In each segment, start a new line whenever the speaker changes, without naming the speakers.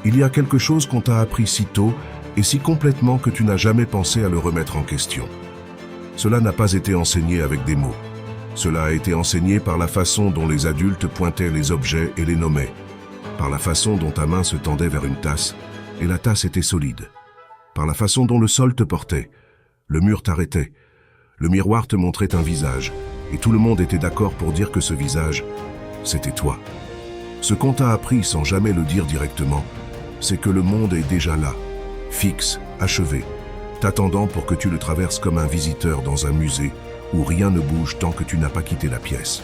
Il y a quelque chose qu'on t'a appris si tôt et si complètement que tu n'as jamais pensé à le remettre en question. Cela n'a pas été enseigné avec des mots. Cela a été enseigné par la façon dont les adultes pointaient les objets et les nommaient, par la façon dont ta main se tendait vers une tasse et la tasse était solide, par la façon dont le sol te portait, le mur t'arrêtait, le miroir te montrait un visage et tout le monde était d'accord pour dire que ce visage, c'était toi. Ce qu'on t'a appris sans jamais le dire directement, c'est que le monde est déjà là, fixe, achevé, t'attendant pour que tu le traverses comme un visiteur dans un musée où rien ne bouge tant que tu n'as pas quitté la pièce.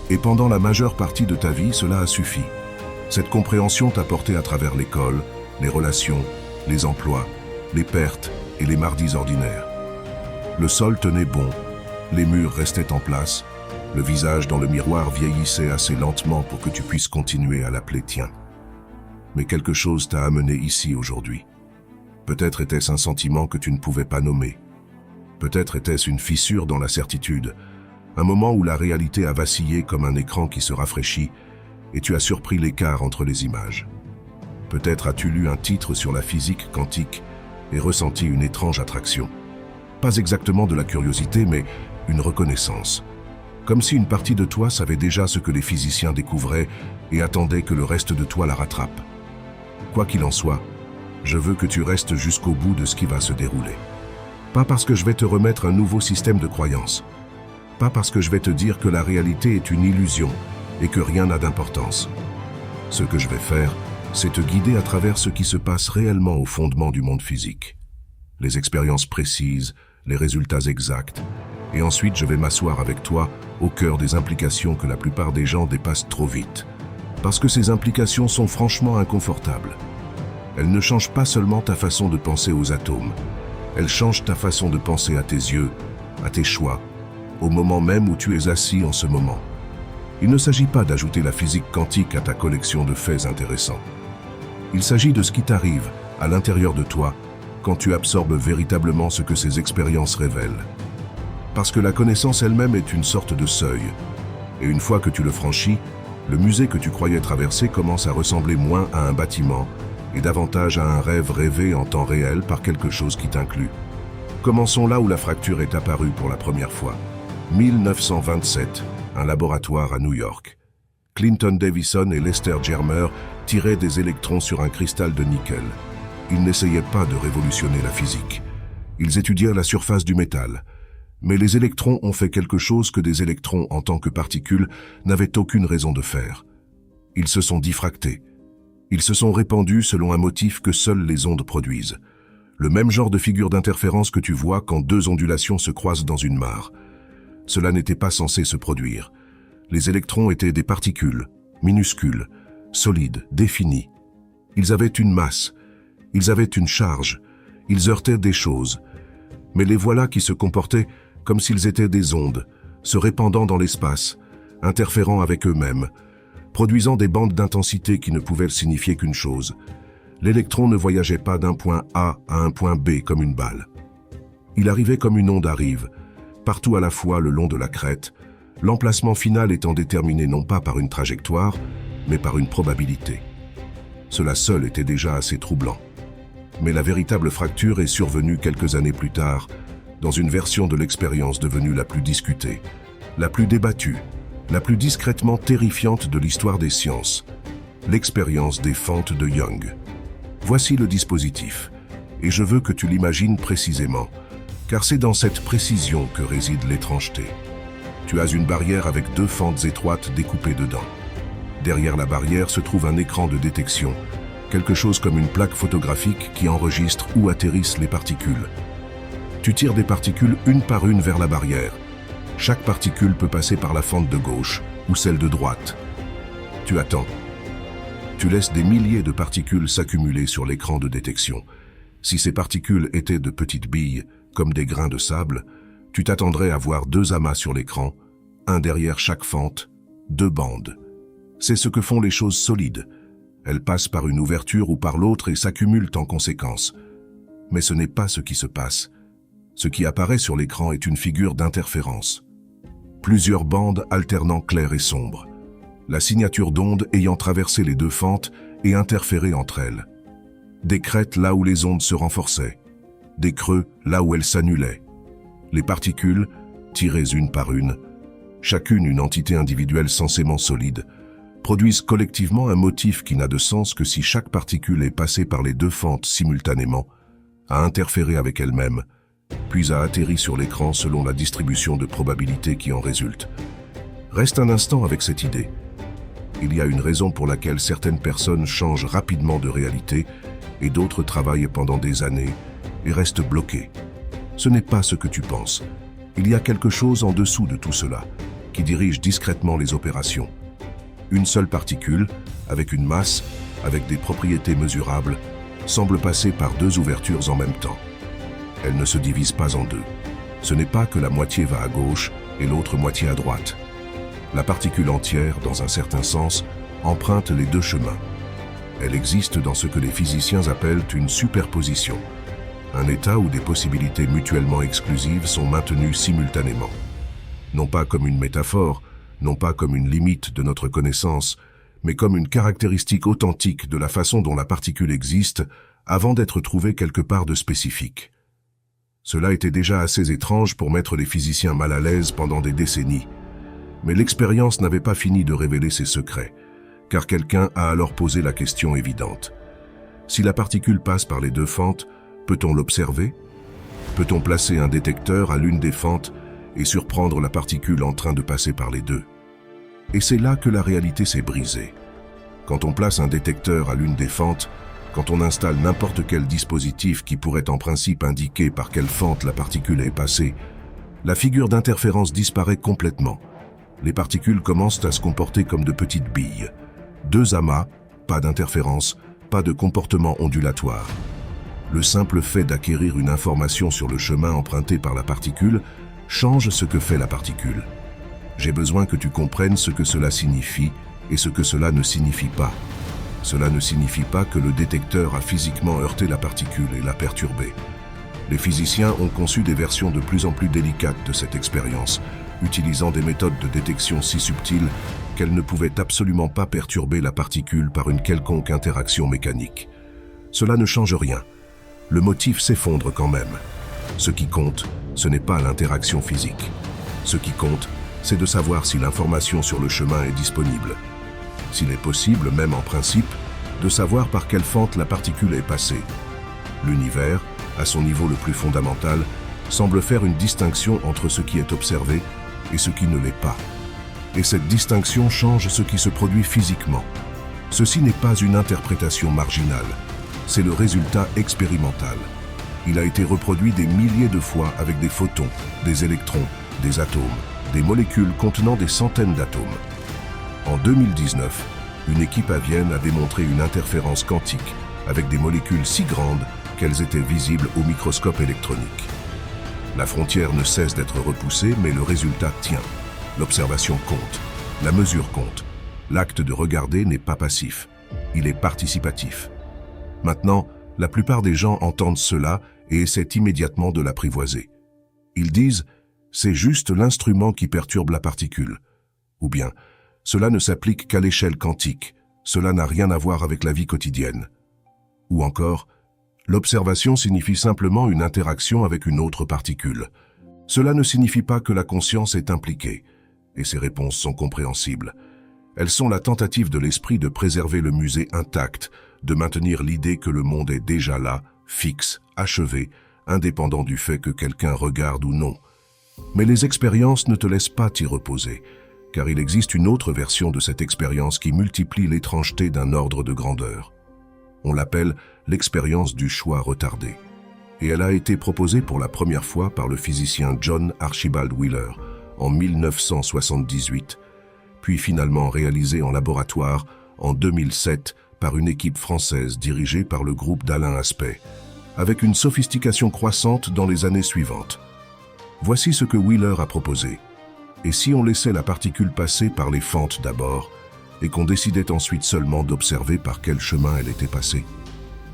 Et pendant la majeure partie de ta vie, cela a suffi. Cette compréhension t'a porté à travers l'école, les relations, les emplois, les pertes et les mardis ordinaires. Le sol tenait bon, les murs restaient en place, le visage dans le miroir vieillissait assez lentement pour que tu puisses continuer à l'appeler tien. Mais quelque chose t'a amené ici aujourd'hui. Peut-être était-ce un sentiment que tu ne pouvais pas nommer. Peut-être était-ce une fissure dans la certitude, un moment où la réalité a vacillé comme un écran qui se rafraîchit et tu as surpris l'écart entre les images. Peut-être as-tu lu un titre sur la physique quantique et ressenti une étrange attraction. Pas exactement de la curiosité, mais une reconnaissance. Comme si une partie de toi savait déjà ce que les physiciens découvraient et attendait que le reste de toi la rattrape. Quoi qu'il en soit, je veux que tu restes jusqu'au bout de ce qui va se dérouler. Pas parce que je vais te remettre un nouveau système de croyance. Pas parce que je vais te dire que la réalité est une illusion et que rien n'a d'importance. Ce que je vais faire, c'est te guider à travers ce qui se passe réellement au fondement du monde physique. Les expériences précises, les résultats exacts. Et ensuite, je vais m'asseoir avec toi au cœur des implications que la plupart des gens dépassent trop vite. Parce que ces implications sont franchement inconfortables. Elles ne changent pas seulement ta façon de penser aux atomes. Elles changent ta façon de penser à tes yeux, à tes choix, au moment même où tu es assis en ce moment. Il ne s'agit pas d'ajouter la physique quantique à ta collection de faits intéressants. Il s'agit de ce qui t'arrive, à l'intérieur de toi, quand tu absorbes véritablement ce que ces expériences révèlent. Parce que la connaissance elle-même est une sorte de seuil. Et une fois que tu le franchis, le musée que tu croyais traverser commence à ressembler moins à un bâtiment et davantage à un rêve rêvé en temps réel par quelque chose qui t'inclut. Commençons là où la fracture est apparue pour la première fois. 1927, un laboratoire à New York. Clinton Davison et Lester Germer tiraient des électrons sur un cristal de nickel. Ils n'essayaient pas de révolutionner la physique. Ils étudièrent la surface du métal. Mais les électrons ont fait quelque chose que des électrons en tant que particules n'avaient aucune raison de faire. Ils se sont diffractés. Ils se sont répandus selon un motif que seules les ondes produisent. Le même genre de figure d'interférence que tu vois quand deux ondulations se croisent dans une mare. Cela n'était pas censé se produire. Les électrons étaient des particules, minuscules, solides, définies. Ils avaient une masse, ils avaient une charge, ils heurtaient des choses. Mais les voilà qui se comportaient comme s'ils étaient des ondes, se répandant dans l'espace, interférant avec eux-mêmes, produisant des bandes d'intensité qui ne pouvaient signifier qu'une chose. L'électron ne voyageait pas d'un point A à un point B comme une balle. Il arrivait comme une onde arrive, partout à la fois le long de la crête, l'emplacement final étant déterminé non pas par une trajectoire, mais par une probabilité. Cela seul était déjà assez troublant. Mais la véritable fracture est survenue quelques années plus tard, dans une version de l'expérience devenue la plus discutée, la plus débattue, la plus discrètement terrifiante de l'histoire des sciences, l'expérience des fentes de Young. Voici le dispositif, et je veux que tu l'imagines précisément, car c'est dans cette précision que réside l'étrangeté. Tu as une barrière avec deux fentes étroites découpées dedans. Derrière la barrière se trouve un écran de détection, quelque chose comme une plaque photographique qui enregistre où atterrissent les particules. Tu tires des particules une par une vers la barrière. Chaque particule peut passer par la fente de gauche ou celle de droite. Tu attends. Tu laisses des milliers de particules s'accumuler sur l'écran de détection. Si ces particules étaient de petites billes, comme des grains de sable, tu t'attendrais à voir deux amas sur l'écran, un derrière chaque fente, deux bandes. C'est ce que font les choses solides. Elles passent par une ouverture ou par l'autre et s'accumulent en conséquence. Mais ce n'est pas ce qui se passe. Ce qui apparaît sur l'écran est une figure d'interférence. Plusieurs bandes alternant clair et sombre. La signature d'onde ayant traversé les deux fentes et interférer entre elles. Des crêtes là où les ondes se renforçaient, des creux là où elles s'annulaient. Les particules, tirées une par une, chacune une entité individuelle censément solide, produisent collectivement un motif qui n'a de sens que si chaque particule est passée par les deux fentes simultanément, a interféré avec elle-même, puis a atterri sur l'écran selon la distribution de probabilité qui en résulte. Reste un instant avec cette idée. Il y a une raison pour laquelle certaines personnes changent rapidement de réalité et d'autres travaillent pendant des années et restent bloquées. Ce n'est pas ce que tu penses. Il y a quelque chose en dessous de tout cela, qui dirige discrètement les opérations. Une seule particule, avec une masse, avec des propriétés mesurables, semble passer par deux ouvertures en même temps. Elle ne se divise pas en deux. Ce n'est pas que la moitié va à gauche et l'autre moitié à droite. La particule entière, dans un certain sens, emprunte les deux chemins. Elle existe dans ce que les physiciens appellent une superposition, un état où des possibilités mutuellement exclusives sont maintenues simultanément. Non pas comme une métaphore, non pas comme une limite de notre connaissance, mais comme une caractéristique authentique de la façon dont la particule existe avant d'être trouvée quelque part de spécifique. Cela était déjà assez étrange pour mettre les physiciens mal à l'aise pendant des décennies, mais l'expérience n'avait pas fini de révéler ses secrets, car quelqu'un a alors posé la question évidente. Si la particule passe par les deux fentes, peut-on l'observer? Peut-on placer un détecteur à l'une des fentes et surprendre la particule en train de passer par les deux? Et c'est là que la réalité s'est brisée. Quand on place un détecteur à l'une des fentes, quand on installe n'importe quel dispositif qui pourrait en principe indiquer par quelle fente la particule est passée, la figure d'interférence disparaît complètement. Les particules commencent à se comporter comme de petites billes. Deux amas, pas d'interférence, pas de comportement ondulatoire. Le simple fait d'acquérir une information sur le chemin emprunté par la particule change ce que fait la particule. J'ai besoin que tu comprennes ce que cela signifie et ce que cela ne signifie pas. Cela ne signifie pas que le détecteur a physiquement heurté la particule et l'a perturbée. Les physiciens ont conçu des versions de plus en plus délicates de cette expérience, utilisant des méthodes de détection si subtiles qu'elles ne pouvaient absolument pas perturber la particule par une quelconque interaction mécanique. Cela ne change rien. Le motif s'effondre quand même. Ce qui compte, ce n'est pas l'interaction physique. Ce qui compte, c'est de savoir si l'information sur le chemin est disponible. S'il est possible, même en principe, de savoir par quelle fente la particule est passée. L'univers, à son niveau le plus fondamental, semble faire une distinction entre ce qui est observé et ce qui ne l'est pas. Et cette distinction change ce qui se produit physiquement. Ceci n'est pas une interprétation marginale, c'est le résultat expérimental. Il a été reproduit des milliers de fois avec des photons, des électrons, des atomes, des molécules contenant des centaines d'atomes. En 2019, une équipe à Vienne a démontré une interférence quantique avec des molécules si grandes qu'elles étaient visibles au microscope électronique. La frontière ne cesse d'être repoussée, mais le résultat tient. L'observation compte, la mesure compte. L'acte de regarder n'est pas passif, il est participatif. Maintenant, la plupart des gens entendent cela et essaient immédiatement de l'apprivoiser. Ils disent « c'est juste l'instrument qui perturbe la particule » ou bien « cela ne s'applique qu'à l'échelle quantique, cela n'a rien à voir avec la vie quotidienne » ou encore « l'observation signifie simplement une interaction avec une autre particule. Cela ne signifie pas que la conscience est impliquée. » Et ces réponses sont compréhensibles. Elles sont la tentative de l'esprit de préserver le musée intact, de maintenir l'idée que le monde est déjà là, fixe, achevé, indépendant du fait que quelqu'un regarde ou non. Mais les expériences ne te laissent pas t'y reposer, car il existe une autre version de cette expérience qui multiplie l'étrangeté d'un ordre de grandeur. On l'appelle l'expérience du choix retardé. Et elle a été proposée pour la première fois par le physicien John Archibald Wheeler en 1978, puis finalement réalisée en laboratoire en 2007 par une équipe française dirigée par le groupe d'Alain Aspect, avec une sophistication croissante dans les années suivantes. Voici ce que Wheeler a proposé. Et si on laissait la particule passer par les fentes d'abord, et qu'on décidait ensuite seulement d'observer par quel chemin elle était passée?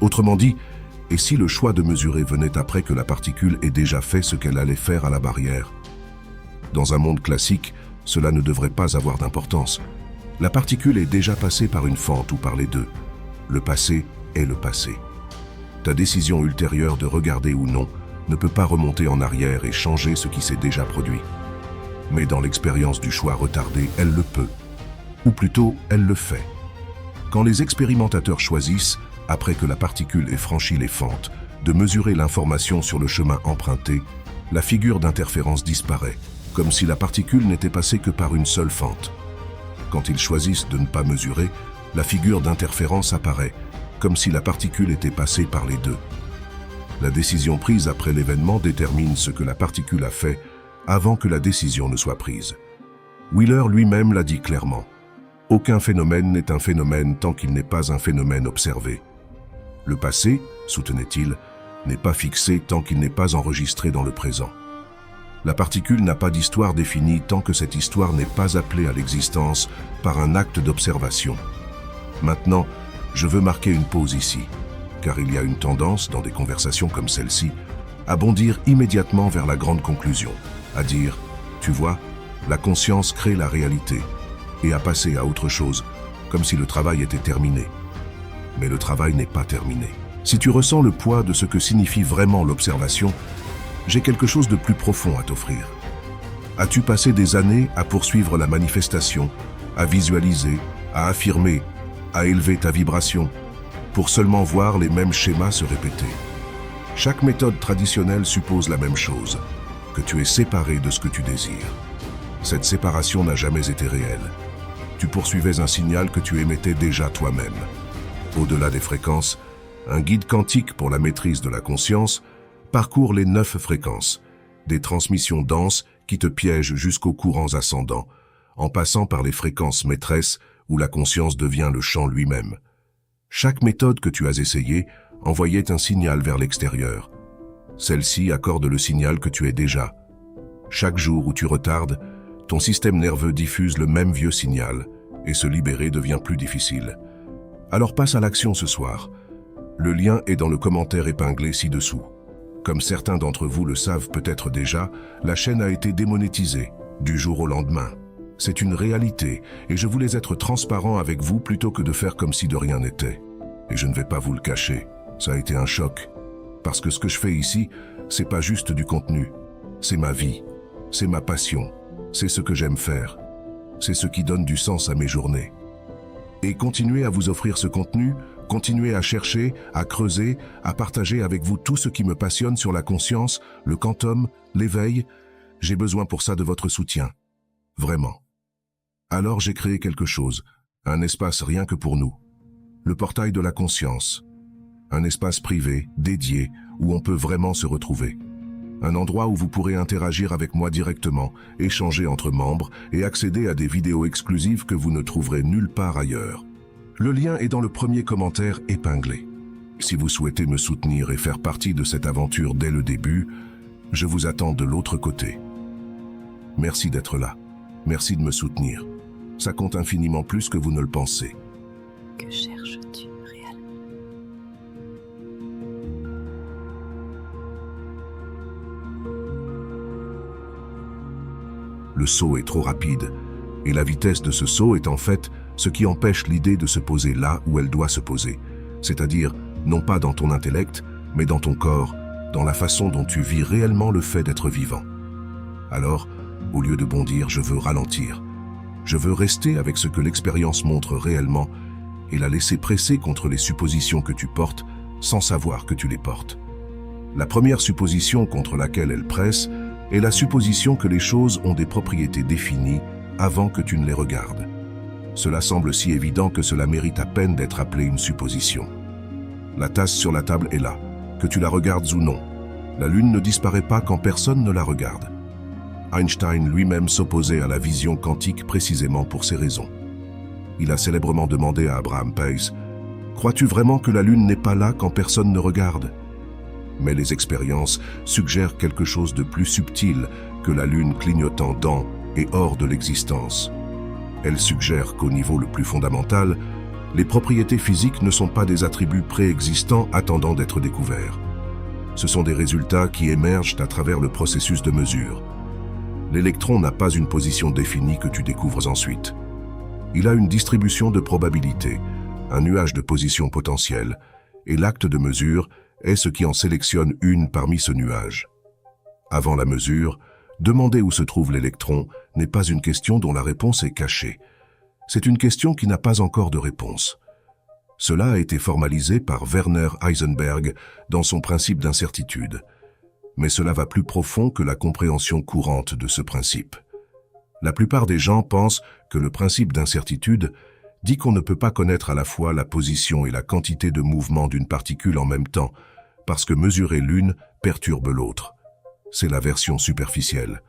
Autrement dit, et si le choix de mesurer venait après que la particule ait déjà fait ce qu'elle allait faire à la barrière? Dans un monde classique, cela ne devrait pas avoir d'importance. La particule est déjà passée par une fente ou par les deux. Le passé est le passé. Ta décision ultérieure de regarder ou non ne peut pas remonter en arrière et changer ce qui s'est déjà produit. Mais dans l'expérience du choix retardé, elle le peut. Ou plutôt, elle le fait. Quand les expérimentateurs choisissent, après que la particule ait franchi les fentes, de mesurer l'information sur le chemin emprunté, la figure d'interférence disparaît, comme si la particule n'était passée que par une seule fente. Quand ils choisissent de ne pas mesurer, la figure d'interférence apparaît, comme si la particule était passée par les deux. La décision prise après l'événement détermine ce que la particule a fait avant que la décision ne soit prise. Wheeler lui-même l'a dit clairement. Aucun phénomène n'est un phénomène tant qu'il n'est pas un phénomène observé. Le passé, soutenait-il, n'est pas fixé tant qu'il n'est pas enregistré dans le présent. La particule n'a pas d'histoire définie tant que cette histoire n'est pas appelée à l'existence par un acte d'observation. Maintenant, je veux marquer une pause ici, car il y a une tendance, dans des conversations comme celle-ci, à bondir immédiatement vers la grande conclusion, à dire « Tu vois, la conscience crée la réalité », et à passer à autre chose, comme si le travail était terminé. Mais le travail n'est pas terminé. Si tu ressens le poids de ce que signifie vraiment l'observation, j'ai quelque chose de plus profond à t'offrir. As-tu passé des années à poursuivre la manifestation, à visualiser, à affirmer, à élever ta vibration, pour seulement voir les mêmes schémas se répéter? Chaque méthode traditionnelle suppose la même chose, que tu es séparé de ce que tu désires. Cette séparation n'a jamais été réelle. Tu poursuivais un signal que tu émettais déjà toi-même. Au-delà des fréquences, un guide quantique pour la maîtrise de la conscience parcourt les 9 fréquences, des transmissions denses qui te piègent jusqu'aux courants ascendants, en passant par les fréquences maîtresses où la conscience devient le champ lui-même. Chaque méthode que tu as essayée envoyait un signal vers l'extérieur. Celle-ci accorde le signal que tu es déjà. Chaque jour où tu retardes, ton système nerveux diffuse le même vieux signal, et se libérer devient plus difficile. Alors passe à l'action ce soir. Le lien est dans le commentaire épinglé ci-dessous. Comme certains d'entre vous le savent peut-être déjà, la chaîne a été démonétisée, du jour au lendemain. C'est une réalité, et je voulais être transparent avec vous plutôt que de faire comme si de rien n'était. Et je ne vais pas vous le cacher, ça a été un choc. Parce que ce que je fais ici, c'est pas juste du contenu. C'est ma vie, c'est ma passion, c'est ce que j'aime faire. C'est ce qui donne du sens à mes journées. Et continuer à vous offrir ce contenu, continuer à chercher, à creuser, à partager avec vous tout ce qui me passionne sur la conscience, le quantum, l'éveil, j'ai besoin pour ça de votre soutien. Vraiment. Alors j'ai créé quelque chose, un espace rien que pour nous. Le portail de la conscience. Un espace privé, dédié, où on peut vraiment se retrouver. Un endroit où vous pourrez interagir avec moi directement, échanger entre membres et accéder à des vidéos exclusives que vous ne trouverez nulle part ailleurs. Le lien est dans le premier commentaire épinglé. Si vous souhaitez me soutenir et faire partie de cette aventure dès le début, je vous attends de l'autre côté. Merci d'être là. Merci de me soutenir. Ça compte infiniment plus que vous ne le pensez.
Que cherches-tu réellement?
Le saut est trop rapide, et la vitesse de ce saut est en fait ce qui empêche l'idée de se poser là où elle doit se poser, c'est-à-dire non pas dans ton intellect, mais dans ton corps, dans la façon dont tu vis réellement le fait d'être vivant. Alors, au lieu de bondir, je veux ralentir. Je veux rester avec ce que l'expérience montre réellement et la laisser presser contre les suppositions que tu portes sans savoir que tu les portes. La première supposition contre laquelle elle presse est la supposition que les choses ont des propriétés définies avant que tu ne les regardes. Cela semble si évident que cela mérite à peine d'être appelé une supposition. La tasse sur la table est là, que tu la regardes ou non. La lune ne disparaît pas quand personne ne la regarde. Einstein lui-même s'opposait à la vision quantique précisément pour ces raisons. Il a célèbrement demandé à Abraham Pace « Crois-tu vraiment que la lune n'est pas là quand personne ne regarde ?» Mais les expériences suggèrent quelque chose de plus subtil que la lune clignotant dans et hors de l'existence. Elles suggèrent qu'au niveau le plus fondamental, les propriétés physiques ne sont pas des attributs préexistants attendant d'être découverts. Ce sont des résultats qui émergent à travers le processus de mesure. L'électron n'a pas une position définie que tu découvres ensuite. Il a une distribution de probabilités, un nuage de positions potentielles, et l'acte de mesure est ce qui en sélectionne une parmi ce nuage. Avant la mesure, demander où se trouve l'électron n'est pas une question dont la réponse est cachée. C'est une question qui n'a pas encore de réponse. Cela a été formalisé par Werner Heisenberg dans son principe d'incertitude. Mais cela va plus profond que la compréhension courante de ce principe. La plupart des gens pensent que le principe d'incertitude dit qu'on ne peut pas connaître à la fois la position et la quantité de mouvement d'une particule en même temps, parce que mesurer l'une perturbe l'autre. C'est la version superficielle.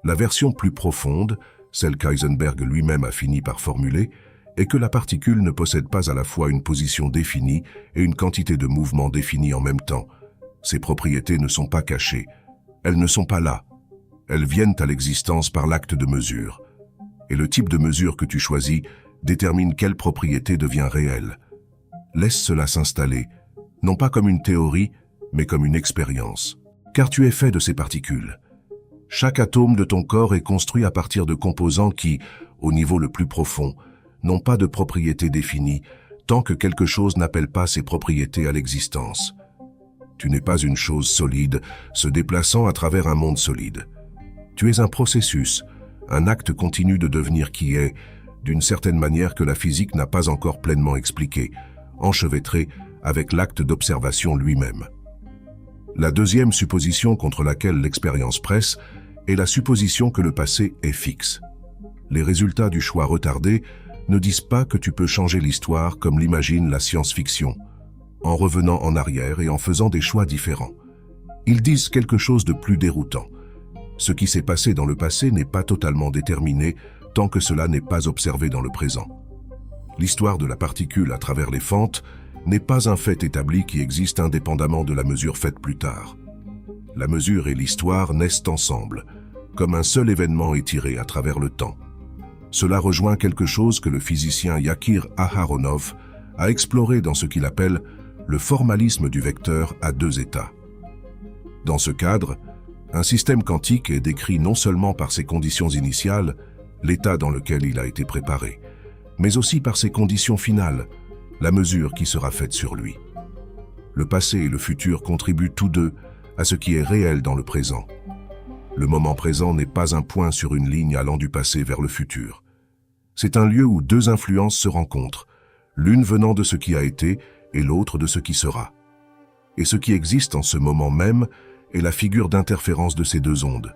La version plus profonde, celle qu'Heisenberg lui-même a fini par formuler, est que la particule ne possède pas à la fois une position définie et une quantité de mouvement définie en même temps. Ces propriétés ne sont pas cachées. Elles ne sont pas là. Elles viennent à l'existence par l'acte de mesure. Et le type de mesure que tu choisis détermine quelle propriété devient réelle. Laisse cela s'installer, non pas comme une théorie, mais comme une expérience. Car tu es fait de ces particules. Chaque atome de ton corps est construit à partir de composants qui, au niveau le plus profond, n'ont pas de propriétés définies tant que quelque chose n'appelle pas ces propriétés à l'existence. Tu n'es pas une chose solide se déplaçant à travers un monde solide. Tu es un processus, un acte continu de devenir qui est, d'une certaine manière que la physique n'a pas encore pleinement expliqué, enchevêtré avec l'acte d'observation lui-même. La deuxième supposition contre laquelle l'expérience presse est la supposition que le passé est fixe. Les résultats du choix retardé ne disent pas que tu peux changer l'histoire comme l'imagine la science-fiction, en revenant en arrière et en faisant des choix différents. Ils disent quelque chose de plus déroutant. Ce qui s'est passé dans le passé n'est pas totalement déterminé tant que cela n'est pas observé dans le présent. L'histoire de la particule à travers les fentes n'est pas un fait établi qui existe indépendamment de la mesure faite plus tard. La mesure et l'histoire naissent ensemble, comme un seul événement étiré à travers le temps. Cela rejoint quelque chose que le physicien Yakir Aharonov a exploré dans ce qu'il appelle le formalisme du vecteur à deux états. Dans ce cadre, un système quantique est décrit non seulement par ses conditions initiales, l'état dans lequel il a été préparé, mais aussi par ses conditions finales, la mesure qui sera faite sur lui. Le passé et le futur contribuent tous deux à ce qui est réel dans le présent. Le moment présent n'est pas un point sur une ligne allant du passé vers le futur. C'est un lieu où deux influences se rencontrent, l'une venant de ce qui a été et l'autre de ce qui sera. Et ce qui existe en ce moment même est la figure d'interférence de ces deux ondes.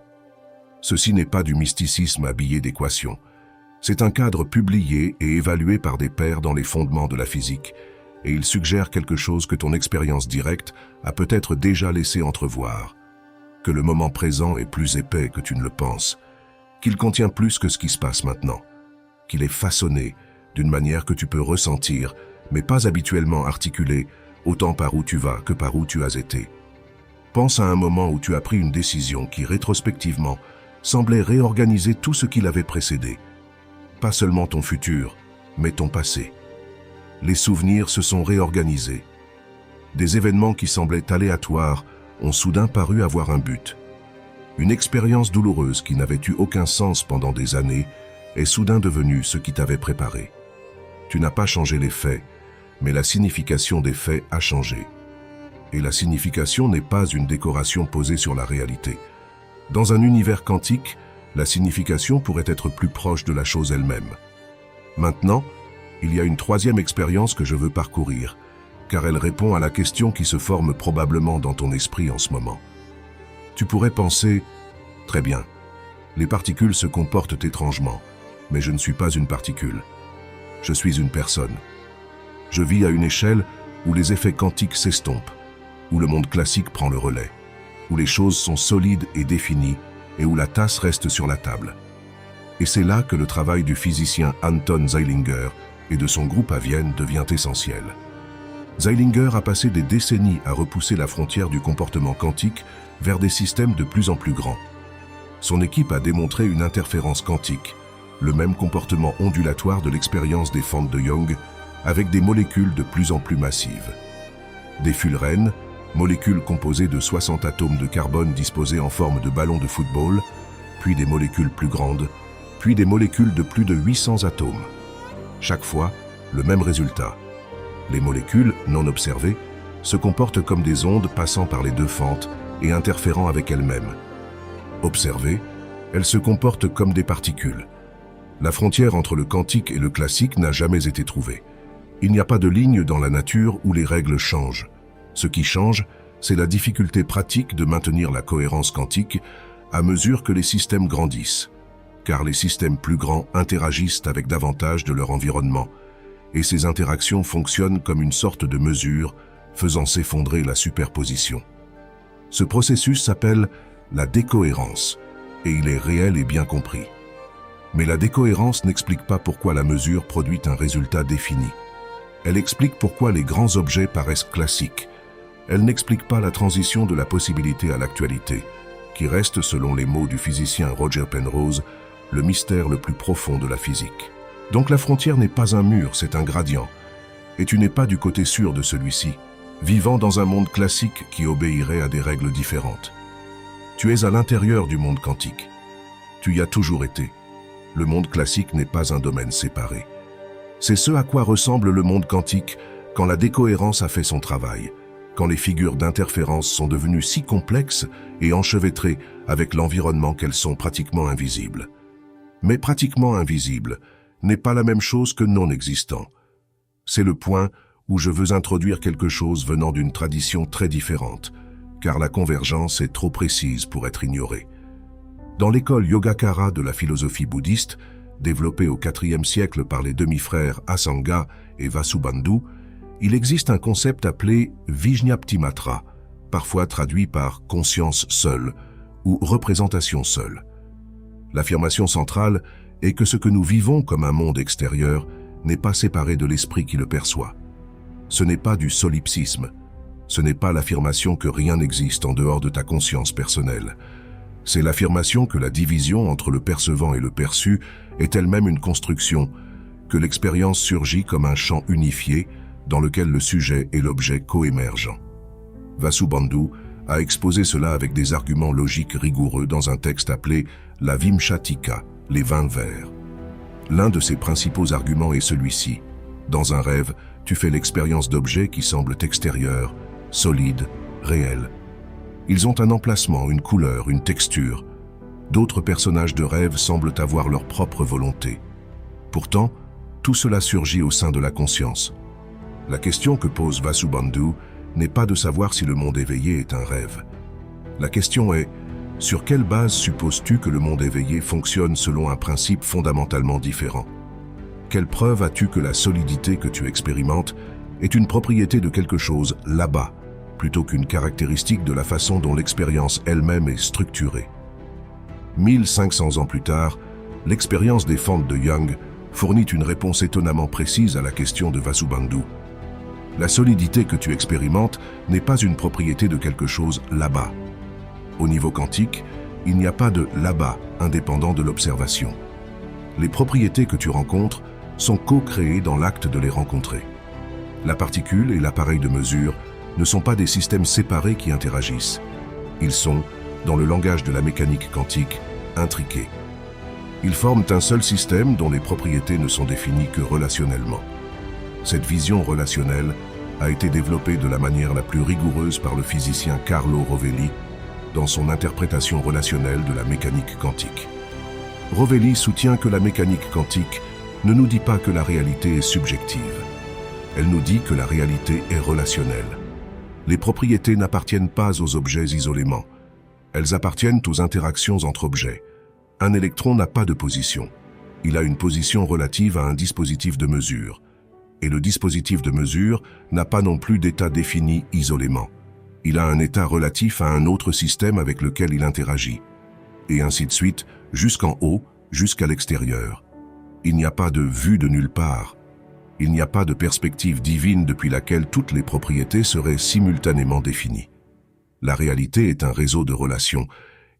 Ceci n'est pas du mysticisme habillé d'équations. C'est un cadre publié et évalué par des pairs dans les fondements de la physique, et il suggère quelque chose que ton expérience directe a peut-être déjà laissé entrevoir, que le moment présent est plus épais que tu ne le penses, qu'il contient plus que ce qui se passe maintenant, qu'il est façonné d'une manière que tu peux ressentir, mais pas habituellement articulée, autant par où tu vas que par où tu as été. Pense à un moment où tu as pris une décision qui, rétrospectivement, semblait réorganiser tout ce qui l'avait précédé. Pas seulement ton futur, mais ton passé. Les souvenirs se sont réorganisés. Des événements qui semblaient aléatoires ont soudain paru avoir un but. Une expérience douloureuse qui n'avait eu aucun sens pendant des années est soudain devenue ce qui t'avait préparé. Tu n'as pas changé les faits, mais la signification des faits a changé. Et la signification n'est pas une décoration posée sur la réalité. Dans un univers quantique, la signification pourrait être plus proche de la chose elle-même. Maintenant, il y a une troisième expérience que je veux parcourir, car elle répond à la question qui se forme probablement dans ton esprit en ce moment. Tu pourrais penser, très bien, les particules se comportent étrangement, mais je ne suis pas une particule. Je suis une personne. Je vis à une échelle où les effets quantiques s'estompent, où le monde classique prend le relais, où les choses sont solides et définies et où la tasse reste sur la table. Et c'est là que le travail du physicien Anton Zeilinger et de son groupe à Vienne devient essentiel. Zeilinger a passé des décennies à repousser la frontière du comportement quantique vers des systèmes de plus en plus grands. Son équipe a démontré une interférence quantique, le même comportement ondulatoire de l'expérience des fentes de Young, avec des molécules de plus en plus massives. Des fullerenes, molécules composées de 60 atomes de carbone disposés en forme de ballons de football, puis des molécules plus grandes, puis des molécules de plus de 800 atomes. Chaque fois, le même résultat, Les molécules, non observées, se comportent comme des ondes passant par les deux fentes et interférant avec elles-mêmes. Observées, elles se comportent comme des particules. La frontière entre le quantique et le classique n'a jamais été trouvée. Il n'y a pas de ligne dans la nature où les règles changent. Ce qui change, c'est la difficulté pratique de maintenir la cohérence quantique à mesure que les systèmes grandissent. Car les systèmes plus grands interagissent avec davantage de leur environnement, et ces interactions fonctionnent comme une sorte de mesure faisant s'effondrer la superposition. Ce processus s'appelle la décohérence, et il est réel et bien compris. Mais la décohérence n'explique pas pourquoi la mesure produit un résultat défini. Elle explique pourquoi les grands objets paraissent classiques. Elle n'explique pas la transition de la possibilité à l'actualité, qui reste, selon les mots du physicien Roger Penrose, le mystère le plus profond de la physique. Donc la frontière n'est pas un mur, c'est un gradient. Et tu n'es pas du côté sûr de celui-ci, vivant dans un monde classique qui obéirait à des règles différentes. Tu es à l'intérieur du monde quantique. Tu y as toujours été. Le monde classique n'est pas un domaine séparé. C'est ce à quoi ressemble le monde quantique quand la décohérence a fait son travail, quand les figures d'interférence sont devenues si complexes et enchevêtrées avec l'environnement qu'elles sont pratiquement invisibles. Mais pratiquement invisible n'est pas la même chose que non existant. C'est le point où je veux introduire quelque chose venant d'une tradition très différente, car la convergence est trop précise pour être ignorée. Dans l'école Yogacara de la philosophie bouddhiste, développée au IVe siècle par les demi-frères Asanga et Vasubandhu, il existe un concept appelé Vijñāptimātra, parfois traduit par « conscience seule » ou « représentation seule ». L'affirmation centrale est que ce que nous vivons comme un monde extérieur n'est pas séparé de l'esprit qui le perçoit. Ce n'est pas du solipsisme, ce n'est pas l'affirmation que rien n'existe en dehors de ta conscience personnelle. C'est l'affirmation que la division entre le percevant et le perçu est elle-même une construction, que l'expérience surgit comme un champ unifié dans lequel le sujet et l'objet coémergent. Vasubandhu a exposé cela avec des arguments logiques rigoureux dans un texte appelé la Vimshatika, les 20 vers. L'un de ses principaux arguments est celui-ci. Dans un rêve, tu fais l'expérience d'objets qui semblent extérieurs, solides, réels. Ils ont un emplacement, une couleur, une texture. D'autres personnages de rêve semblent avoir leur propre volonté. Pourtant, tout cela surgit au sein de la conscience. La question que pose Vasubandhu n'est pas de savoir si le monde éveillé est un rêve. La question est, sur quelle base supposes-tu que le monde éveillé fonctionne selon un principe fondamentalement différent? Quelle preuve as-tu que la solidité que tu expérimentes est une propriété de quelque chose là-bas, plutôt qu'une caractéristique de la façon dont l'expérience elle-même est structurée? 1500 ans plus tard, l'expérience des fentes de Young fournit une réponse étonnamment précise à la question de Vasubandhu. La solidité que tu expérimentes n'est pas une propriété de quelque chose là-bas. Au niveau quantique, il n'y a pas de là-bas indépendant de l'observation. Les propriétés que tu rencontres sont co-créées dans l'acte de les rencontrer. La particule et l'appareil de mesure ne sont pas des systèmes séparés qui interagissent. Ils sont, dans le langage de la mécanique quantique, intriqués. Ils forment un seul système dont les propriétés ne sont définies que relationnellement. Cette vision relationnelle a été développée de la manière la plus rigoureuse par le physicien Carlo Rovelli dans son interprétation relationnelle de la mécanique quantique. Rovelli soutient que la mécanique quantique ne nous dit pas que la réalité est subjective. Elle nous dit que la réalité est relationnelle. Les propriétés n'appartiennent pas aux objets isolément. Elles appartiennent aux interactions entre objets. Un électron n'a pas de position. Il a une position relative à un dispositif de mesure. Et le dispositif de mesure n'a pas non plus d'état défini isolément. Il a un état relatif à un autre système avec lequel il interagit. Et ainsi de suite, jusqu'en haut, jusqu'à l'extérieur. Il n'y a pas de vue de nulle part. Il n'y a pas de perspective divine depuis laquelle toutes les propriétés seraient simultanément définies. La réalité est un réseau de relations,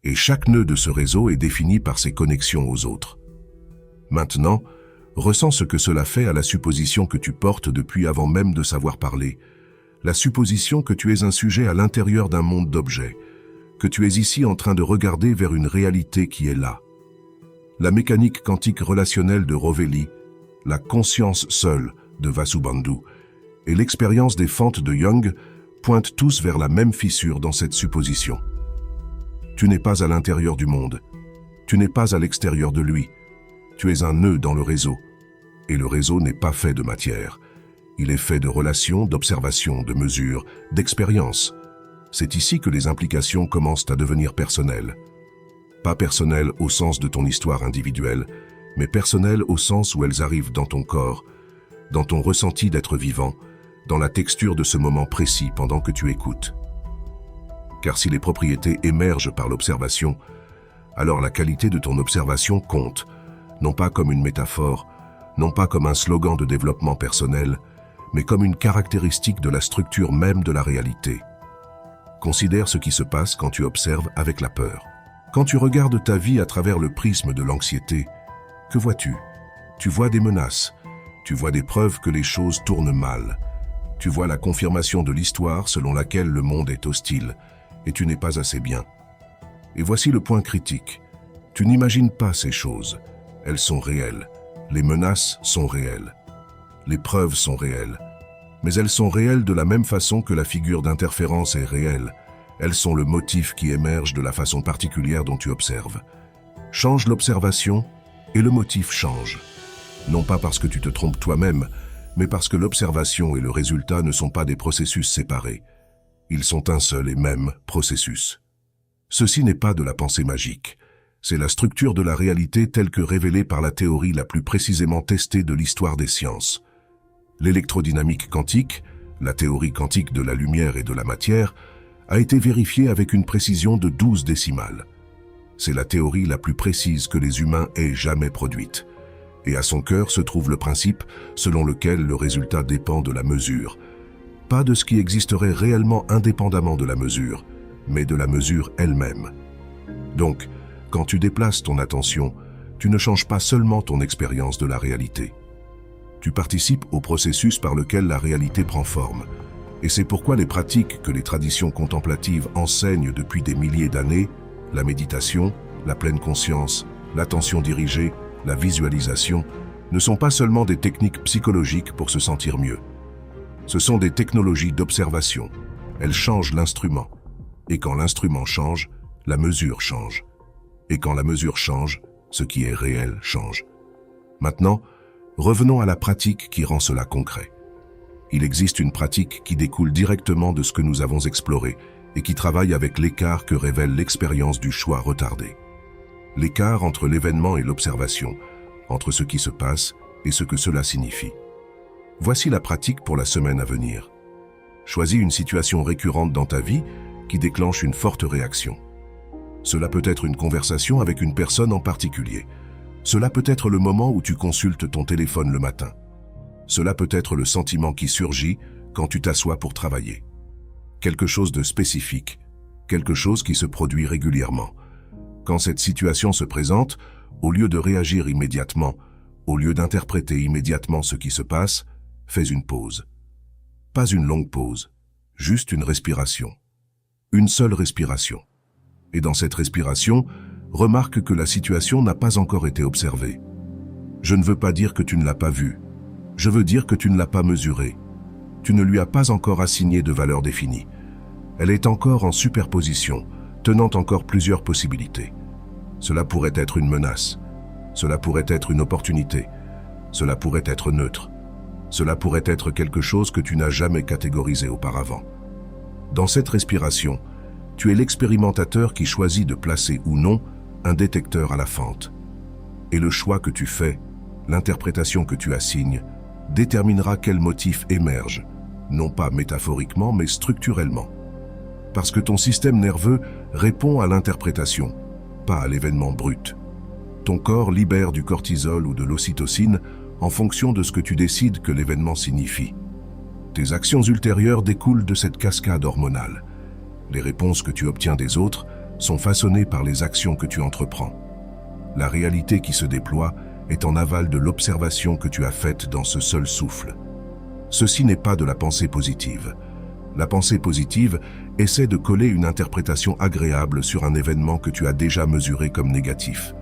et chaque nœud de ce réseau est défini par ses connexions aux autres. Maintenant, ressens ce que cela fait à la supposition que tu portes depuis avant même de savoir parler, la supposition que tu es un sujet à l'intérieur d'un monde d'objets, que tu es ici en train de regarder vers une réalité qui est là. La mécanique quantique relationnelle de Rovelli, la conscience seule de Vasubandhu, Et l'expérience des fentes de Young pointent tous vers la même fissure dans cette supposition. Tu n'es pas à l'intérieur du monde. Tu n'es pas à l'extérieur de lui. Tu es un nœud dans le réseau. Et le réseau n'est pas fait de matière. Il est fait de relations, d'observations, de mesures, d'expériences. C'est ici que les implications commencent à devenir personnelles. Pas personnelles au sens de ton histoire individuelle, mais personnelles au sens où elles arrivent dans ton corps, dans ton ressenti d'être vivant, dans la texture de ce moment précis pendant que tu écoutes. Car si les propriétés émergent par l'observation, alors la qualité de ton observation compte, non pas comme une métaphore, non pas comme un slogan de développement personnel, mais comme une caractéristique de la structure même de la réalité. Considère ce qui se passe quand tu observes avec la peur. Quand tu regardes ta vie à travers le prisme de l'anxiété, que vois-tu? Tu vois des menaces, tu vois des preuves que les choses tournent mal, tu vois la confirmation de l'histoire selon laquelle le monde est hostile et tu n'es pas assez bien. Et voici le point critique. Tu n'imagines pas ces choses, elles sont réelles. Les menaces sont réelles. Les preuves sont réelles. Mais elles sont réelles de la même façon que la figure d'interférence est réelle. Elles sont le motif qui émerge de la façon particulière dont tu observes. Change l'observation et le motif change. Non pas parce que tu te trompes toi-même, mais parce que l'observation et le résultat ne sont pas des processus séparés. Ils sont un seul et même processus. Ceci n'est pas de la pensée magique. C'est la structure de la réalité telle que révélée par la théorie la plus précisément testée de l'histoire des sciences. L'électrodynamique quantique, la théorie quantique de la lumière et de la matière, a été vérifiée avec une précision de 12 décimales. C'est la théorie la plus précise que les humains aient jamais produite. Et à son cœur se trouve le principe selon lequel le résultat dépend de la mesure. Pas de ce qui existerait réellement indépendamment de la mesure, mais de la mesure elle-même. Donc, quand tu déplaces ton attention, tu ne changes pas seulement ton expérience de la réalité. Tu participes au processus par lequel la réalité prend forme. Et c'est pourquoi les pratiques que les traditions contemplatives enseignent depuis des milliers d'années, la méditation, la pleine conscience, l'attention dirigée, la visualisation, ne sont pas seulement des techniques psychologiques pour se sentir mieux. Ce sont des technologies d'observation. Elles changent l'instrument. Et quand l'instrument change, la mesure change. Et quand la mesure change, ce qui est réel change. Maintenant, revenons à la pratique qui rend cela concret. Il existe une pratique qui découle directement de ce que nous avons exploré et qui travaille avec l'écart que révèle l'expérience du choix retardé. L'écart entre l'événement et l'observation, entre ce qui se passe et ce que cela signifie. Voici la pratique pour la semaine à venir. Choisis une situation récurrente dans ta vie qui déclenche une forte réaction. Cela peut être une conversation avec une personne en particulier. Cela peut être le moment où tu consultes ton téléphone le matin. Cela peut être le sentiment qui surgit quand tu t'assois pour travailler. Quelque chose de spécifique, quelque chose qui se produit régulièrement. Quand cette situation se présente, au lieu de réagir immédiatement, au lieu d'interpréter immédiatement ce qui se passe, fais une pause. Pas une longue pause, juste une respiration. Une seule respiration. Et dans cette respiration, remarque que la situation n'a pas encore été observée. Je ne veux pas dire que tu ne l'as pas vue. Je veux dire que tu ne l'as pas mesurée. Tu ne lui as pas encore assigné de valeur définie. Elle est encore en superposition, tenant encore plusieurs possibilités. Cela pourrait être une menace. Cela pourrait être une opportunité. Cela pourrait être neutre. Cela pourrait être quelque chose que tu n'as jamais catégorisé auparavant. Dans cette respiration, tu es l'expérimentateur qui choisit de placer ou non un détecteur à la fente. Et le choix que tu fais, l'interprétation que tu assignes, déterminera quel motif émerge, non pas métaphoriquement mais structurellement. Parce que ton système nerveux répond à l'interprétation, pas à l'événement brut. Ton corps libère du cortisol ou de l'ocytocine en fonction de ce que tu décides que l'événement signifie. Tes actions ultérieures découlent de cette cascade hormonale. Les réponses que tu obtiens des autres sont façonnées par les actions que tu entreprends. La réalité qui se déploie est en aval de l'observation que tu as faite dans ce seul souffle. Ceci n'est pas de la pensée positive. La pensée positive essaie de coller une interprétation agréable sur un événement que tu as déjà mesuré comme négatif.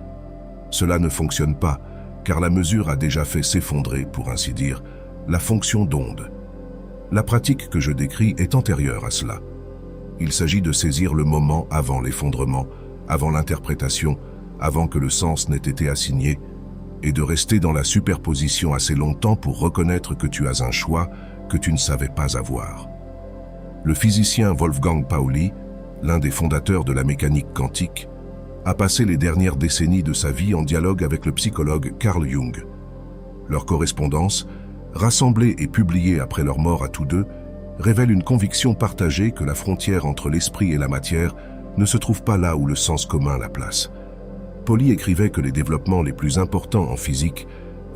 Cela ne fonctionne pas, car la mesure a déjà fait s'effondrer, pour ainsi dire, la fonction d'onde. La pratique que je décris est antérieure à cela. Il s'agit de saisir le moment avant l'effondrement, avant l'interprétation, avant que le sens n'ait été assigné, et de rester dans la superposition assez longtemps pour reconnaître que tu as un choix que tu ne savais pas avoir. Le physicien Wolfgang Pauli, l'un des fondateurs de la mécanique quantique, a passé les dernières décennies de sa vie en dialogue avec le psychologue Carl Jung. Leur correspondance, rassemblée et publiée après leur mort à tous deux, révèle une conviction partagée que la frontière entre l'esprit et la matière ne se trouve pas là où le sens commun la place. Pauli écrivait que les développements les plus importants en physique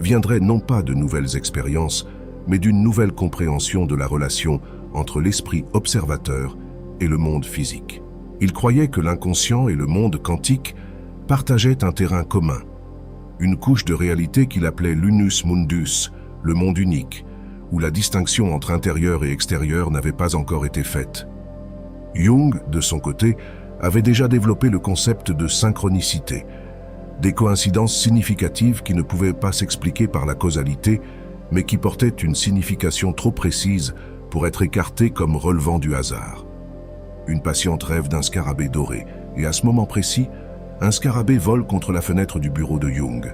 viendraient non pas de nouvelles expériences, mais d'une nouvelle compréhension de la relation entre l'esprit observateur et le monde physique. Il croyait que l'inconscient et le monde quantique partageaient un terrain commun, une couche de réalité qu'il appelait l'unus mundus, le monde unique, où la distinction entre intérieur et extérieur n'avait pas encore été faite. Jung, de son côté, avait déjà développé le concept de synchronicité, des coïncidences significatives qui ne pouvaient pas s'expliquer par la causalité, mais qui portaient une signification trop précise pour être écartées comme relevant du hasard. Une patiente rêve d'un scarabée doré, et à ce moment précis, un scarabée vole contre la fenêtre du bureau de Jung.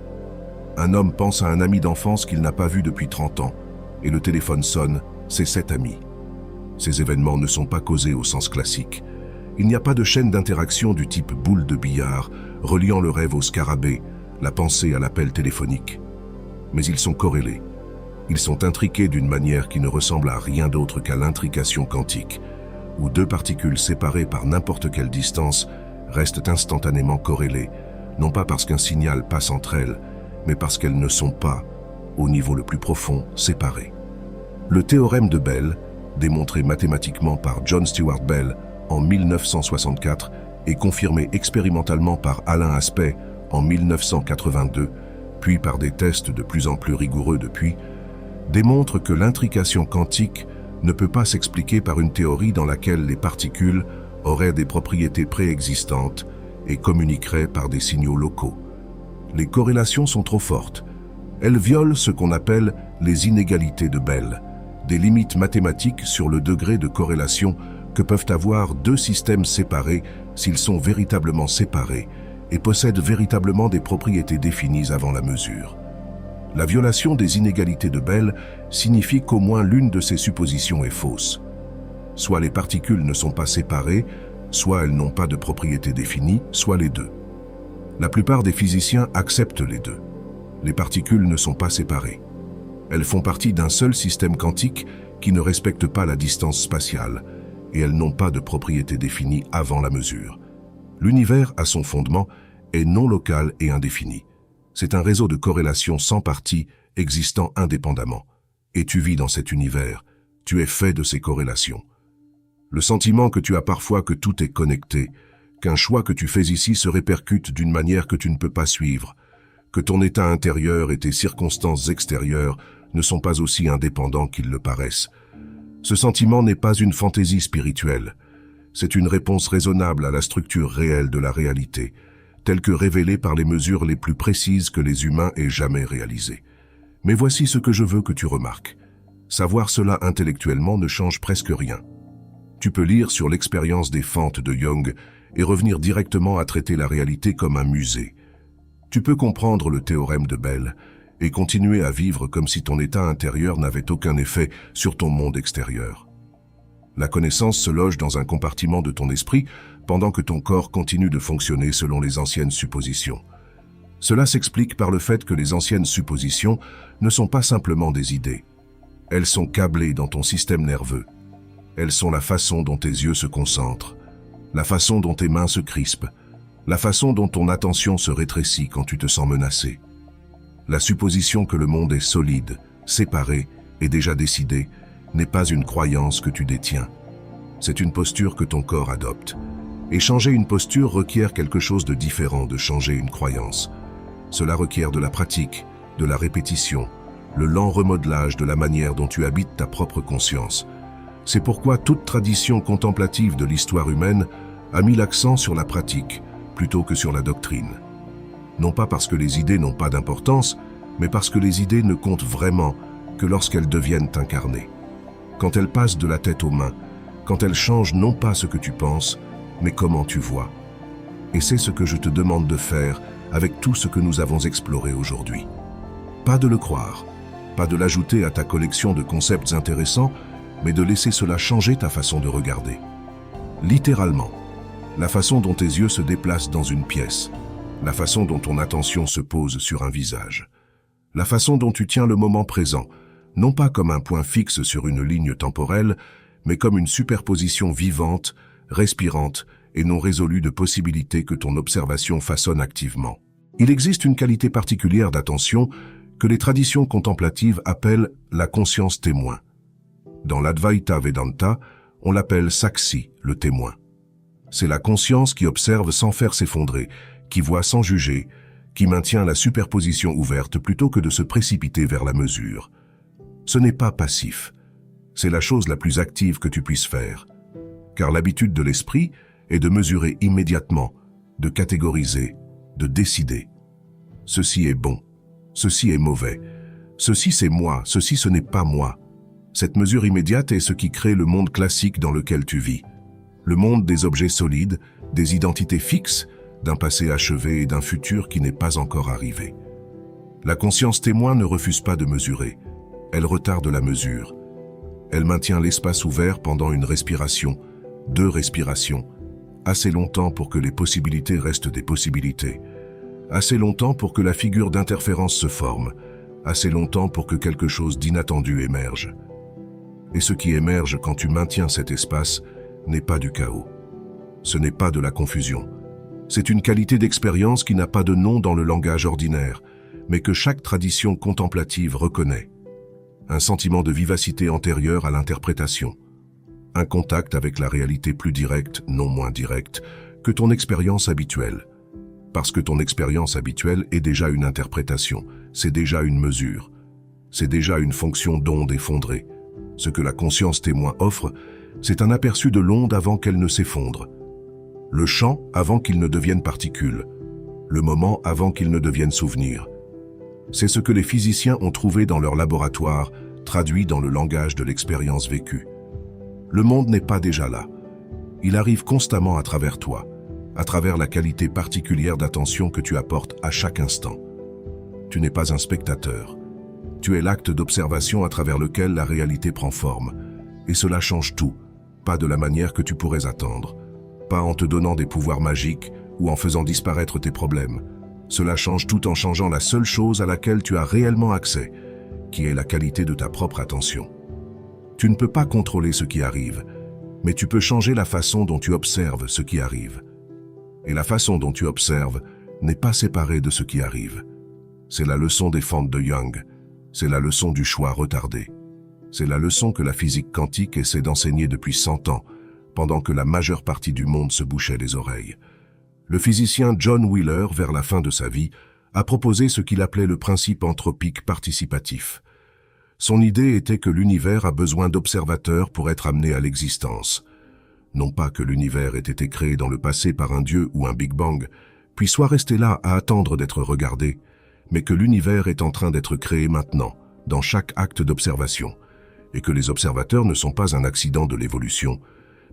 Un homme pense à un ami d'enfance qu'il n'a pas vu depuis 30 ans, et le téléphone sonne, c'est cet ami. Ces événements ne sont pas causés au sens classique. Il n'y a pas de chaîne d'interaction du type boule de billard, reliant le rêve au scarabée, la pensée à l'appel téléphonique. Mais ils sont corrélés. Ils sont intriqués d'une manière qui ne ressemble à rien d'autre qu'à l'intrication quantique, où deux particules séparées par n'importe quelle distance restent instantanément corrélées, non pas parce qu'un signal passe entre elles, mais parce qu'elles ne sont pas, au niveau le plus profond, séparées. Le théorème de Bell, démontré mathématiquement par John Stuart Bell en 1964 et confirmé expérimentalement par Alain Aspect en 1982, puis par des tests de plus en plus rigoureux depuis, démontre que l'intrication quantique ne peut pas s'expliquer par une théorie dans laquelle les particules auraient des propriétés préexistantes et communiqueraient par des signaux locaux. Les corrélations sont trop fortes. Elles violent ce qu'on appelle les inégalités de Bell, des limites mathématiques sur le degré de corrélation que peuvent avoir deux systèmes séparés s'ils sont véritablement séparés et possèdent véritablement des propriétés définies avant la mesure. La violation des inégalités de Bell signifie qu'au moins l'une de ces suppositions est fausse. Soit les particules ne sont pas séparées, soit elles n'ont pas de propriétés définies, soit les deux. La plupart des physiciens acceptent les deux. Les particules ne sont pas séparées. Elles font partie d'un seul système quantique qui ne respecte pas la distance spatiale, et elles n'ont pas de propriétés définies avant la mesure. L'univers, à son fondement, est non local et indéfini. C'est un réseau de corrélations sans partie, existant indépendamment. Et tu vis dans cet univers, tu es fait de ces corrélations. Le sentiment que tu as parfois que tout est connecté, qu'un choix que tu fais ici se répercute d'une manière que tu ne peux pas suivre, que ton état intérieur et tes circonstances extérieures ne sont pas aussi indépendants qu'ils le paraissent. Ce sentiment n'est pas une fantaisie spirituelle, c'est une réponse raisonnable à la structure réelle de la réalité, telle que révélée par les mesures les plus précises que les humains aient jamais réalisées. Mais voici ce que je veux que tu remarques. Savoir cela intellectuellement ne change presque rien. Tu peux lire sur l'expérience des fentes de Jung et revenir directement à traiter la réalité comme un musée. Tu peux comprendre le théorème de Bell et continuer à vivre comme si ton état intérieur n'avait aucun effet sur ton monde extérieur. La connaissance se loge dans un compartiment de ton esprit pendant que ton corps continue de fonctionner selon les anciennes suppositions. Cela s'explique par le fait que les anciennes suppositions ne sont pas simplement des idées. Elles sont câblées dans ton système nerveux. Elles sont la façon dont tes yeux se concentrent, la façon dont tes mains se crispent, la façon dont ton attention se rétrécit quand tu te sens menacé. La supposition que le monde est solide, séparé et déjà décidé n'est pas une croyance que tu détiens. C'est une posture que ton corps adopte. Et changer une posture requiert quelque chose de différent de changer une croyance. Cela requiert de la pratique, de la répétition, le lent remodelage de la manière dont tu habites ta propre conscience. C'est pourquoi toute tradition contemplative de l'histoire humaine a mis l'accent sur la pratique plutôt que sur la doctrine. Non pas parce que les idées n'ont pas d'importance, mais parce que les idées ne comptent vraiment que lorsqu'elles deviennent incarnées. quand elle passe de la tête aux mains, quand elle change non pas ce que tu penses, mais comment tu vois. Et c'est ce que je te demande de faire avec tout ce que nous avons exploré aujourd'hui. Pas de le croire, pas de l'ajouter à ta collection de concepts intéressants, mais de laisser cela changer ta façon de regarder. Littéralement, la façon dont tes yeux se déplacent dans une pièce, la façon dont ton attention se pose sur un visage, la façon dont tu tiens le moment présent, non pas comme un point fixe sur une ligne temporelle, mais comme une superposition vivante, respirante et non résolue de possibilités que ton observation façonne activement. Il existe une qualité particulière d'attention que les traditions contemplatives appellent la conscience témoin. Dans l'Advaita Vedanta, on l'appelle Saksi, le témoin. C'est la conscience qui observe sans faire s'effondrer, qui voit sans juger, qui maintient la superposition ouverte plutôt que de se précipiter vers la mesure. Ce n'est pas passif. C'est la chose la plus active que tu puisses faire. Car l'habitude de l'esprit est de mesurer immédiatement, de catégoriser, de décider. Ceci est bon, ceci est mauvais, ceci c'est moi, ceci ce n'est pas moi. Cette mesure immédiate est ce qui crée le monde classique dans lequel tu vis. Le monde des objets solides, des identités fixes, d'un passé achevé et d'un futur qui n'est pas encore arrivé. La conscience témoin ne refuse pas de mesurer. Elle retarde la mesure. Elle maintient l'espace ouvert pendant une respiration, 2 respirations, assez longtemps pour que les possibilités restent des possibilités, assez longtemps pour que la figure d'interférence se forme, assez longtemps pour que quelque chose d'inattendu émerge. Et ce qui émerge quand tu maintiens cet espace n'est pas du chaos. Ce n'est pas de la confusion. C'est une qualité d'expérience qui n'a pas de nom dans le langage ordinaire, mais que chaque tradition contemplative reconnaît. Un sentiment de vivacité antérieure à l'interprétation. Un contact avec la réalité plus directe, non moins directe, que ton expérience habituelle. Parce que ton expérience habituelle est déjà une interprétation, c'est déjà une mesure. C'est déjà une fonction d'onde effondrée. Ce que la conscience témoin offre, c'est un aperçu de l'onde avant qu'elle ne s'effondre. Le champ avant qu'il ne devienne particule. Le moment avant qu'il ne devienne souvenir. C'est ce que les physiciens ont trouvé dans leur laboratoire, traduit dans le langage de l'expérience vécue. Le monde n'est pas déjà là. Il arrive constamment à travers toi, à travers la qualité particulière d'attention que tu apportes à chaque instant. Tu n'es pas un spectateur. Tu es l'acte d'observation à travers lequel la réalité prend forme. Et cela change tout, pas de la manière que tu pourrais attendre. Pas en te donnant des pouvoirs magiques ou en faisant disparaître tes problèmes. Cela change tout en changeant la seule chose à laquelle tu as réellement accès, qui est la qualité de ta propre attention. Tu ne peux pas contrôler ce qui arrive, mais tu peux changer la façon dont tu observes ce qui arrive. Et la façon dont tu observes n'est pas séparée de ce qui arrive. C'est la leçon des fentes de Young, c'est la leçon du choix retardé. C'est la leçon que la physique quantique essaie d'enseigner depuis 100 ans, pendant que la majeure partie du monde se bouchait les oreilles. Le physicien John Wheeler, vers la fin de sa vie, a proposé ce qu'il appelait le principe anthropique participatif. Son idée était que l'univers a besoin d'observateurs pour être amené à l'existence. Non pas que l'univers ait été créé dans le passé par un dieu ou un Big Bang, puis soit resté là à attendre d'être regardé, mais que l'univers est en train d'être créé maintenant, dans chaque acte d'observation, et que les observateurs ne sont pas un accident de l'évolution,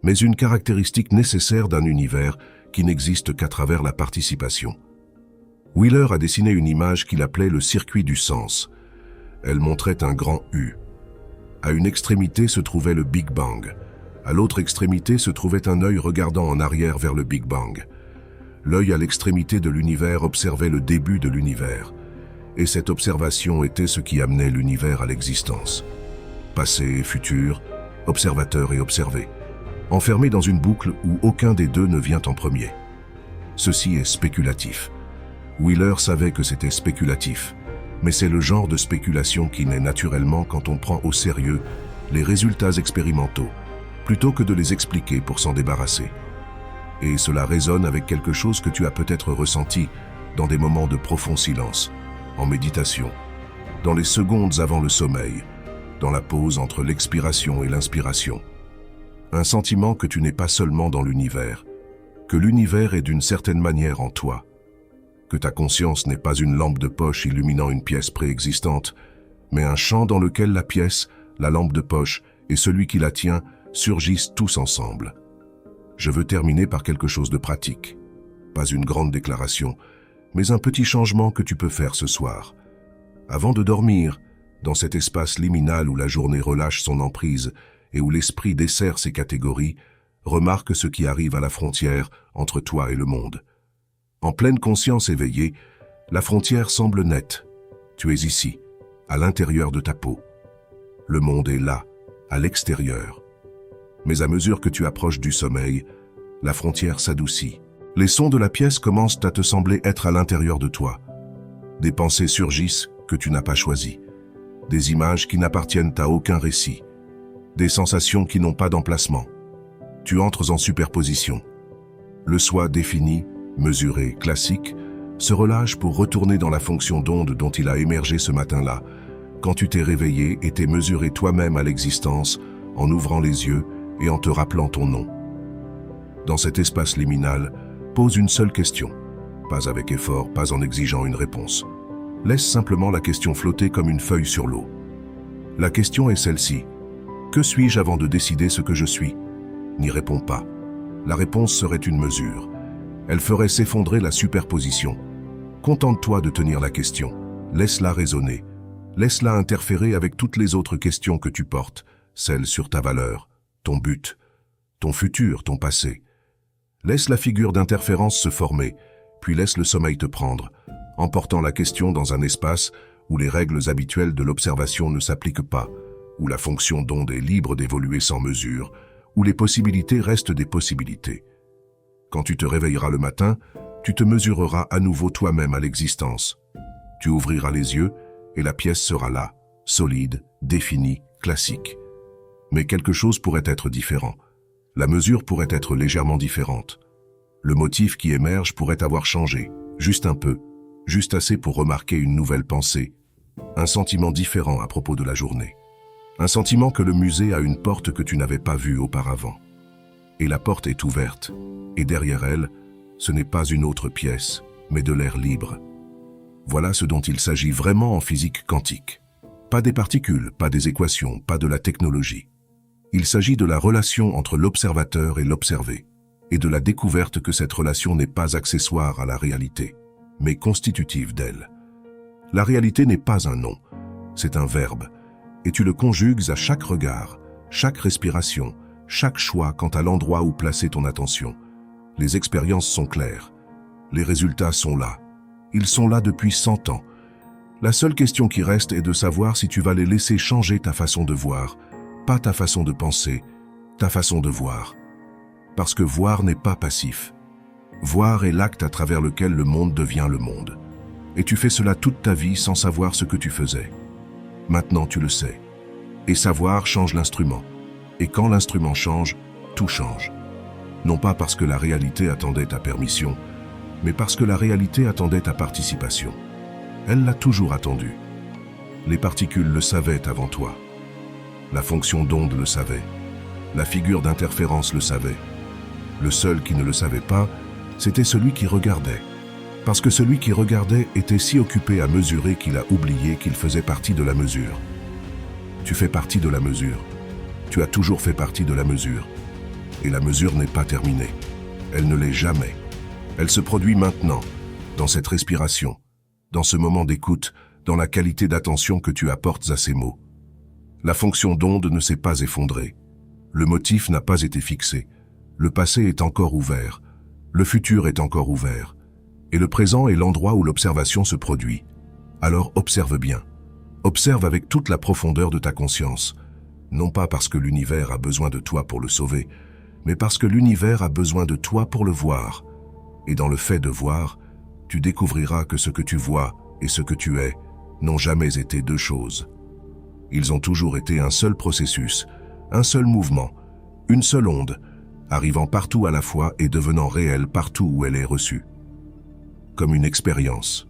mais une caractéristique nécessaire d'un univers qui n'existe qu'à travers la participation. Wheeler a dessiné une image qu'il appelait le circuit du sens. Elle montrait un grand U. À une extrémité se trouvait le Big Bang. À l'autre extrémité se trouvait un œil regardant en arrière vers le Big Bang. L'œil à l'extrémité de l'univers observait le début de l'univers. Et cette observation était ce qui amenait l'univers à l'existence. Passé et futur, observateur et observé. Enfermé dans une boucle où aucun des deux ne vient en premier. Ceci est spéculatif. Wheeler savait que c'était spéculatif, mais c'est le genre de spéculation qui naît naturellement quand on prend au sérieux les résultats expérimentaux, plutôt que de les expliquer pour s'en débarrasser. Et cela résonne avec quelque chose que tu as peut-être ressenti dans des moments de profond silence, en méditation, dans les secondes avant le sommeil, dans la pause entre l'expiration et l'inspiration. Un sentiment que tu n'es pas seulement dans l'univers, que l'univers est d'une certaine manière en toi, que ta conscience n'est pas une lampe de poche illuminant une pièce préexistante, mais un champ dans lequel la pièce, la lampe de poche, et celui qui la tient surgissent tous ensemble. Je veux terminer par quelque chose de pratique. Pas une grande déclaration, mais un petit changement que tu peux faire ce soir. Avant de dormir, dans cet espace liminal où la journée relâche son emprise et où l'esprit dessert ses catégories, remarque ce qui arrive à la frontière entre toi et le monde. En pleine conscience éveillée, la frontière semble nette. Tu es ici, à l'intérieur de ta peau. Le monde est là, à l'extérieur. Mais à mesure que tu approches du sommeil, la frontière s'adoucit. Les sons de la pièce commencent à te sembler être à l'intérieur de toi. Des pensées surgissent que tu n'as pas choisies. Des images qui n'appartiennent à aucun récit. Des sensations qui n'ont pas d'emplacement. Tu entres en superposition. Le soi défini, mesuré, classique, se relâche pour retourner dans la fonction d'onde dont il a émergé ce matin-là, quand tu t'es réveillé et t'es mesuré toi-même à l'existence en ouvrant les yeux et en te rappelant ton nom. Dans cet espace liminal, pose une seule question, pas avec effort, pas en exigeant une réponse. Laisse simplement la question flotter comme une feuille sur l'eau. La question est celle-ci. Que suis-je avant de décider ce que je suis? N'y réponds pas. La réponse serait une mesure. Elle ferait s'effondrer la superposition. Contente-toi de tenir la question. Laisse-la résonner. Laisse-la interférer avec toutes les autres questions que tu portes, celles sur ta valeur, ton but, ton futur, ton passé. Laisse la figure d'interférence se former, puis laisse le sommeil te prendre, emportant la question dans un espace où les règles habituelles de l'observation ne s'appliquent pas, où la fonction d'onde est libre d'évoluer sans mesure, où les possibilités restent des possibilités. Quand tu te réveilleras le matin, tu te mesureras à nouveau toi-même à l'existence. Tu ouvriras les yeux et la pièce sera là, solide, définie, classique. Mais quelque chose pourrait être différent. La mesure pourrait être légèrement différente. Le motif qui émerge pourrait avoir changé, juste un peu, juste assez pour remarquer une nouvelle pensée, un sentiment différent à propos de la journée. Un sentiment que le musée a une porte que tu n'avais pas vue auparavant. Et la porte est ouverte, et derrière elle, ce n'est pas une autre pièce, mais de l'air libre. Voilà ce dont il s'agit vraiment en physique quantique. Pas des particules, pas des équations, pas de la technologie. Il s'agit de la relation entre l'observateur et l'observé, et de la découverte que cette relation n'est pas accessoire à la réalité, mais constitutive d'elle. La réalité n'est pas un nom, c'est un verbe, et tu le conjugues à chaque regard, chaque respiration, chaque choix quant à l'endroit où placer ton attention. Les expériences sont claires, les résultats sont là. Ils sont là depuis 100 ans. La seule question qui reste est de savoir si tu vas les laisser changer ta façon de voir, pas ta façon de penser, ta façon de voir. Parce que voir n'est pas passif. Voir est l'acte à travers lequel le monde devient le monde. Et tu fais cela toute ta vie sans savoir ce que tu faisais. Maintenant tu le sais. Et savoir change l'instrument. Et quand l'instrument change, tout change. Non pas parce que la réalité attendait ta permission, mais parce que la réalité attendait ta participation. Elle l'a toujours attendu. Les particules le savaient avant toi. La fonction d'onde le savait. La figure d'interférence le savait. Le seul qui ne le savait pas, c'était celui qui regardait. Parce que celui qui regardait était si occupé à mesurer qu'il a oublié qu'il faisait partie de la mesure. Tu fais partie de la mesure. Tu as toujours fait partie de la mesure. Et la mesure n'est pas terminée. Elle ne l'est jamais. Elle se produit maintenant, dans cette respiration, dans ce moment d'écoute, dans la qualité d'attention que tu apportes à ces mots. La fonction d'onde ne s'est pas effondrée. Le motif n'a pas été fixé. Le passé est encore ouvert. Le futur est encore ouvert. Et le présent est l'endroit où l'observation se produit. Alors observe bien. Observe avec toute la profondeur de ta conscience. Non pas parce que l'univers a besoin de toi pour le sauver, mais parce que l'univers a besoin de toi pour le voir. Et dans le fait de voir, tu découvriras que ce que tu vois et ce que tu es n'ont jamais été deux choses. Ils ont toujours été un seul processus, un seul mouvement, une seule onde, arrivant partout à la fois et devenant réelle partout où elle est reçue. Comme une expérience.